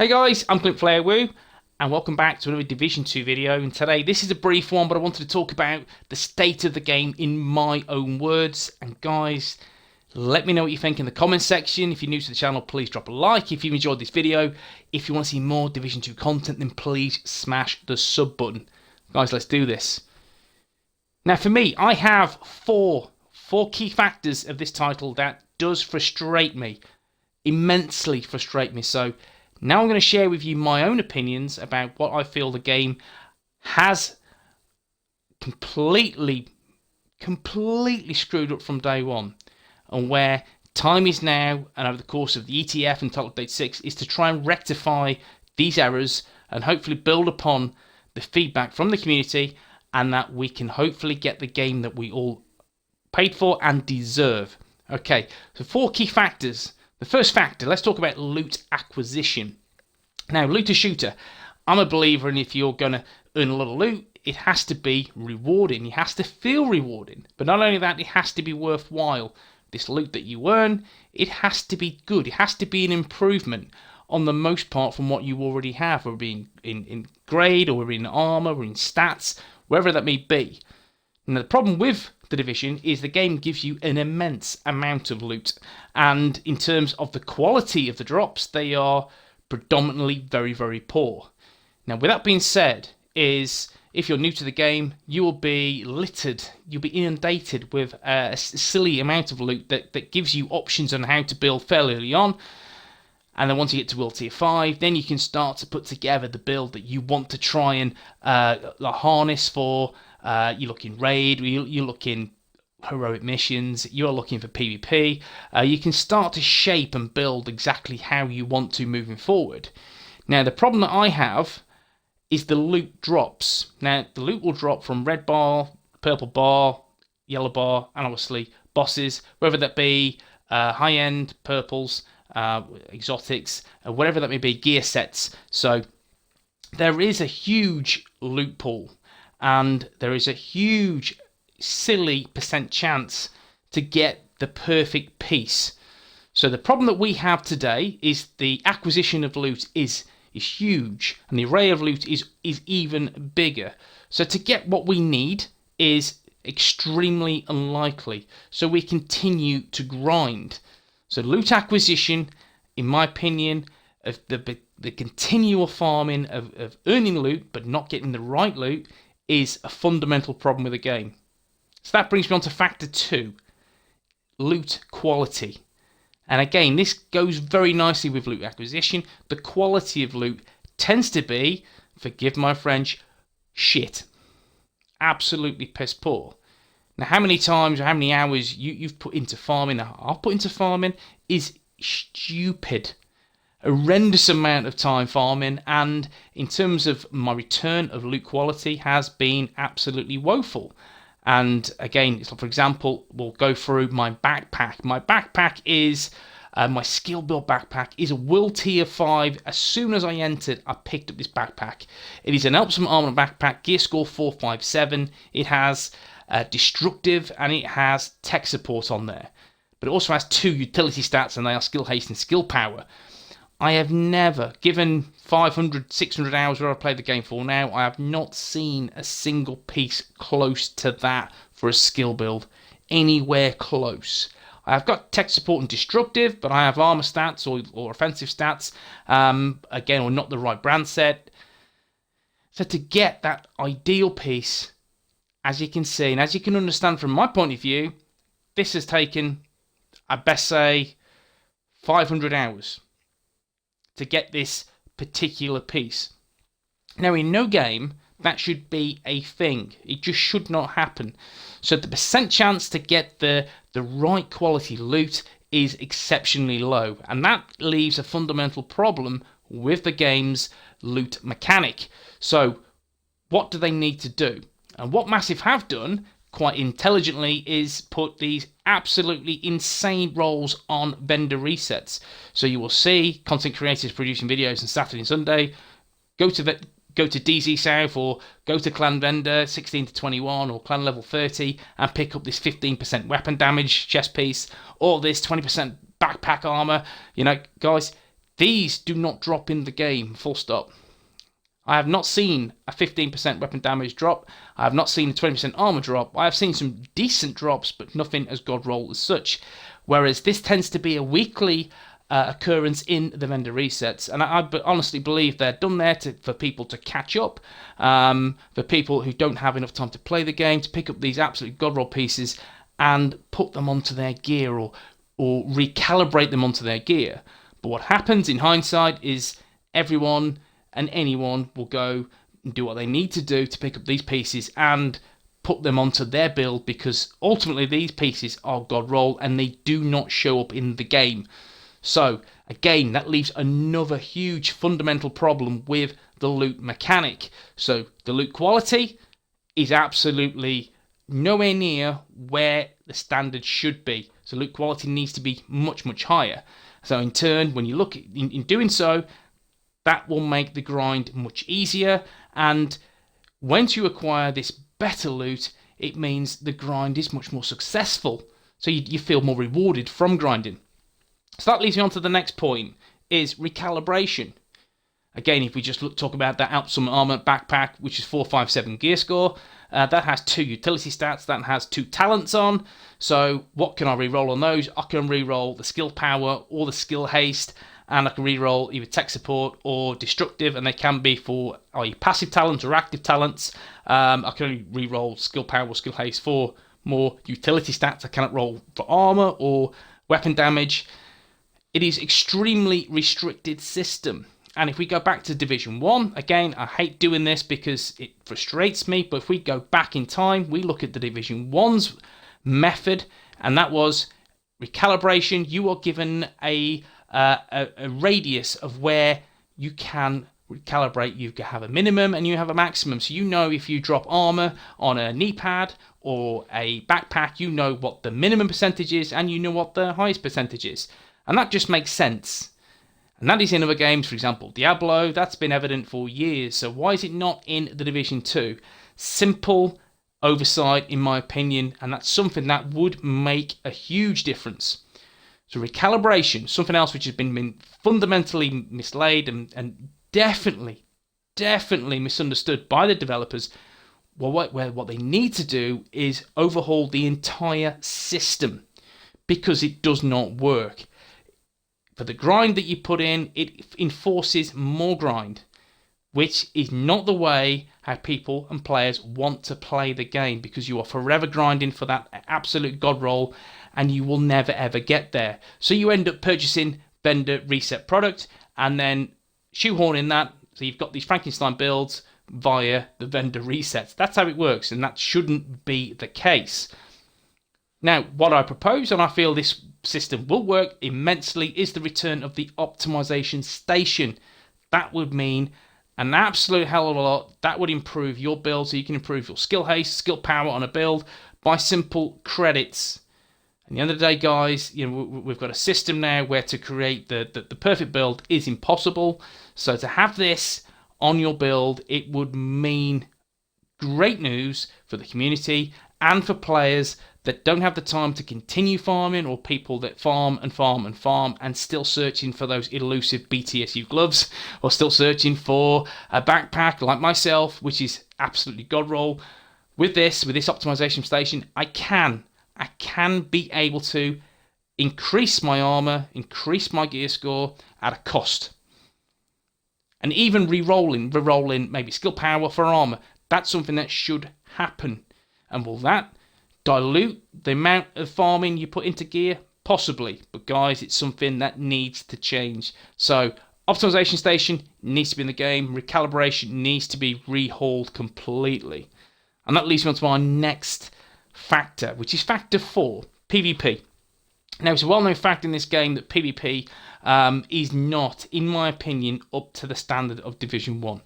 Hey guys, I'm CLINTFLAIRWOOO and welcome back to another Division 2 video, and today this is a brief one, but I wanted to talk about the state of the game in my own words. And guys, let me know what you think in the comments section. If you're new to the channel, please drop a like if you've enjoyed this video. If you want to see more Division 2 content, then please smash the sub button. Guys, let's do this. Now for me, I have four key factors of this title that does frustrate me, immensely frustrate me. So now I'm going to share with you my own opinions about what I feel the game has completely screwed up from day one, and where time is now and over the course of the ETF and Title Update 6 is to try and rectify these errors and hopefully build upon the feedback from the community, and that we can hopefully get the game that we all paid for and deserve. Okay, so four key factors. The first factor, let's talk about loot acquisition. Now, looter shooter, I'm a believer in if you're going to earn a lot of loot, it has to be rewarding. It has to feel rewarding. But not only that, it has to be worthwhile. This loot that you earn, it has to be good. It has to be an improvement on the most part from what you already have, or being in grade, or in armor, or in stats, wherever that may be. Now, the problem with the Division is the game gives you an immense amount of loot, and in terms of the quality of the drops, they are predominantly very, very poor. Now, with that being said, if you're new to the game, you will be littered, you'll be inundated with a silly amount of loot that gives you options on how to build fairly early on. And then once you get to World Tier 5, then you can start to put together the build that you want to try and harness for. You look in raid, you look in heroic missions, you're looking for PvP. You can start to shape and build exactly how you want to moving forward. Now, the problem that I have is the loot drops. Now, the loot will drop from red bar, purple bar, yellow bar, and obviously bosses, whether that be high-end purples, exotics, whatever that may be, gear sets. So there is a huge loot pool, and there is a huge silly percent chance to get the perfect piece. So the problem that we have today is the acquisition of loot is huge, and the array of loot is even bigger. So to get what we need is extremely unlikely. So we continue to grind. So loot acquisition, in my opinion, of the continual farming of earning loot but not getting the right loot is a fundamental problem with the game. So that brings me on to factor 2, loot quality. And again, this goes very nicely with loot acquisition. The quality of loot tends to be, forgive my French, shit. Absolutely piss poor. Now, how many times or how many hours you've put into farming, I've put into farming, is stupid. A horrendous amount of time farming, and in terms of my return of loot quality has been absolutely woeful. And again, so for example, we'll go through my backpack. My backpack is my skill build backpack is a World Tier 5. As soon as I entered, I picked up this backpack. It is an Ultimate Armor backpack, gear score 457. It has destructive and it has tech support on there, but it also has 2 utility stats, and they are skill haste and skill power. I have never, given 500, 600 hours where I've played the game for now, I have not seen a single piece close to that for a skill build, anywhere close. I've got tech support and destructive, but I have armor stats or offensive stats, again, or not the right brand set. So to get that ideal piece, as you can see, and as you can understand from my point of view, this has taken, I best say, 500 hours to get this particular piece. Now, in no game, that should be a thing. It just should not happen. So the percent chance to get the right quality loot is exceptionally low, and that leaves a fundamental problem with the game's loot mechanic. So what do they need to do? And what Massive have done quite intelligently is put these absolutely insane rolls on vendor resets. So you will see content creators producing videos on Saturday and Sunday, go to DZ South or go to clan vendor 16 to 21 or clan level 30 and pick up this 15% weapon damage chest piece or this 20% backpack armor. You know, guys, these do not drop in the game, full stop. I have not seen a 15% weapon damage drop. I have not seen a 20% armor drop. I have seen some decent drops, but nothing as god roll as such. Whereas this tends to be a weekly occurrence in the vendor resets, and I honestly believe they're done there for people to catch up, for people who don't have enough time to play the game, to pick up these absolute god roll pieces and put them onto their gear or recalibrate them onto their gear. But what happens in hindsight is everyone and anyone will go and do what they need to do to pick up these pieces and put them onto their build, because ultimately these pieces are god roll and they do not show up in the game. So again, that leaves another huge fundamental problem with the loot mechanic. So the loot quality is absolutely nowhere near where the standard should be. So loot quality needs to be much, much higher. So in turn, when you look at, in doing so, that will make the grind much easier. And once you acquire this better loot, it means the grind is much more successful. So you feel more rewarded from grinding. So that leads me on to the next point, is recalibration. Again, if we just talk about that Outsummit Armor backpack, which is 457 gear score, that has 2 utility stats, that has 2 talents on. So what can I reroll on those? I can reroll the skill power or the skill haste, and I can reroll either tech support or destructive, and they can be for either passive talents or active talents. I can only reroll skill power or skill haste for more utility stats. I cannot roll for armor or weapon damage. It is extremely restricted system. And if we go back to Division 1, again, I hate doing this because it frustrates me, but if we go back in time, we look at the Division 1's method, and that was recalibration. You are given a radius of where you can recalibrate. You have a minimum and you have a maximum. So you know if you drop armor on a knee pad or a backpack, you know what the minimum percentage is and you know what the highest percentage is. And that just makes sense. And that is in other games, for example, Diablo, that's been evident for years. So why is it not in the Division 2? Simple oversight, in my opinion, and that's something that would make a huge difference. So recalibration, something else which has been fundamentally mislaid and definitely misunderstood by the developers. Well, what they need to do is overhaul the entire system, because it does not work. For the grind that you put in, it enforces more grind, which is not the way how people and players want to play the game, because you are forever grinding for that absolute god roll and you will never ever get there. So you end up purchasing vendor reset product and then shoehorning that, so you've got these Frankenstein builds via the vendor resets. That's how it works, and that shouldn't be the case. Now, what I propose, and I feel this system will work immensely, is the return of the optimization station. That would mean an absolute hell of a lot. That would improve your build, so you can improve your skill haste, skill power on a build by simple credits. At the end of the day, guys, you know, we've got a system now where to create the perfect build is impossible. So to have this on your build, it would mean great news for the community and for players that don't have the time to continue farming, or people that farm and still searching for those elusive BTSU gloves, or still searching for a backpack like myself, which is absolutely god roll. With this optimization station, I can be able to increase my armor, increase my gear score at a cost. And even re-rolling maybe skill power for armor, that's something that should happen. And will that dilute the amount of farming you put into gear? Possibly. But guys, it's something that needs to change. So optimization station needs to be in the game. Recalibration needs to be rehauled completely. And that leads me on to our next factor, which is factor 4, PvP. Now, it's a well-known fact in this game that PvP is not, in my opinion, up to the standard of Division 1.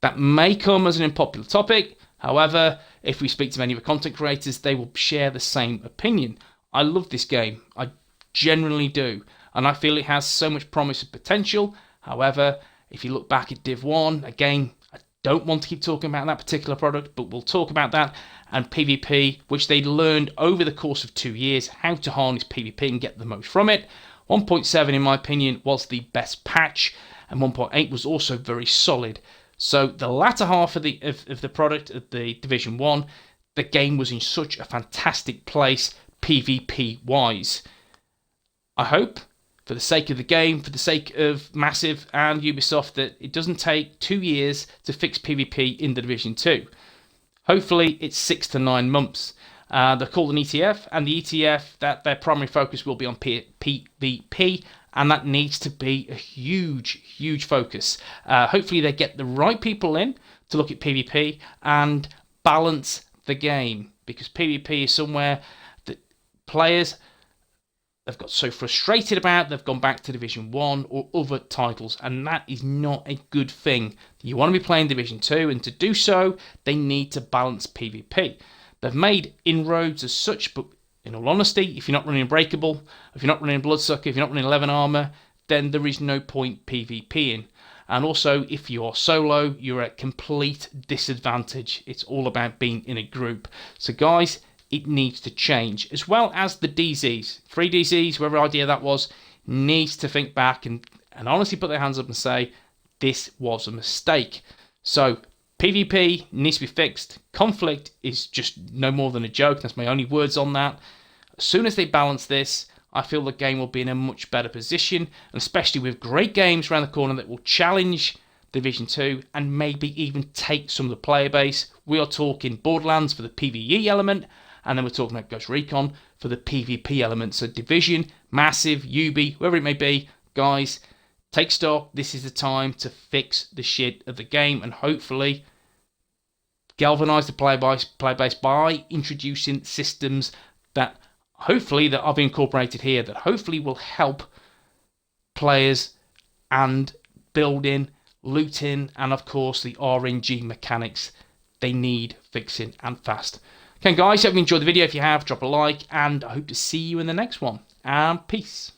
That may come as an unpopular topic. However, if we speak to many of the content creators, they will share the same opinion. I love this game. I genuinely do. And I feel it has so much promise and potential. However, if you look back at Div 1, again, I don't want to keep talking about that particular product, but we'll talk about that. And PvP, which they learned over the course of 2 years, how to harness PvP and get the most from it. 1.7, in my opinion, was the best patch, and 1.8 was also very solid. So the latter half of the product of the Division 1, the game was in such a fantastic place PvP wise. I hope, for the sake of the game, for the sake of Massive and Ubisoft, that it doesn't take 2 years to fix PvP in the Division 2. Hopefully it's 6 to 9 months. They're called an ETF, and the ETF, that their primary focus will be on PvP, and that needs to be a huge focus. Hopefully they get the right people in to look at PvP and balance the game, because PvP is somewhere that players have got so frustrated about, they've gone back to Division 1 or other titles, and that is not a good thing. You want to be playing Division 2, and to do so, they need to balance PvP. They've made inroads as such, but in all honesty, if you're not running Unbreakable, if you're not running Bloodsucker, if you're not running 11 Armour, then there is no point PvPing. And also, if you're solo, you're at complete disadvantage. It's all about being in a group. So guys, it needs to change, as well as the DZs. 3 DZs, whoever idea that was, needs to think back and honestly put their hands up and say, this was a mistake. So PvP needs to be fixed. Conflict is just no more than a joke. That's my only words on that. As soon as they balance this, I feel the game will be in a much better position, and especially with great games around the corner that will challenge Division 2 and maybe even take some of the player base. We are talking Borderlands for the PvE element, and then we're talking about Ghost Recon for the PvP element. So Division, Massive, Ubi, whoever it may be, guys, take stock. This is the time to fix the shit of the game and hopefully galvanise the player base by introducing systems that hopefully that I've incorporated here, that hopefully will help players and building, looting, and of course the RNG mechanics. They need fixing and fast. Okay guys, hope you enjoyed the video. If you have, drop a like, and I hope to see you in the next one. And peace.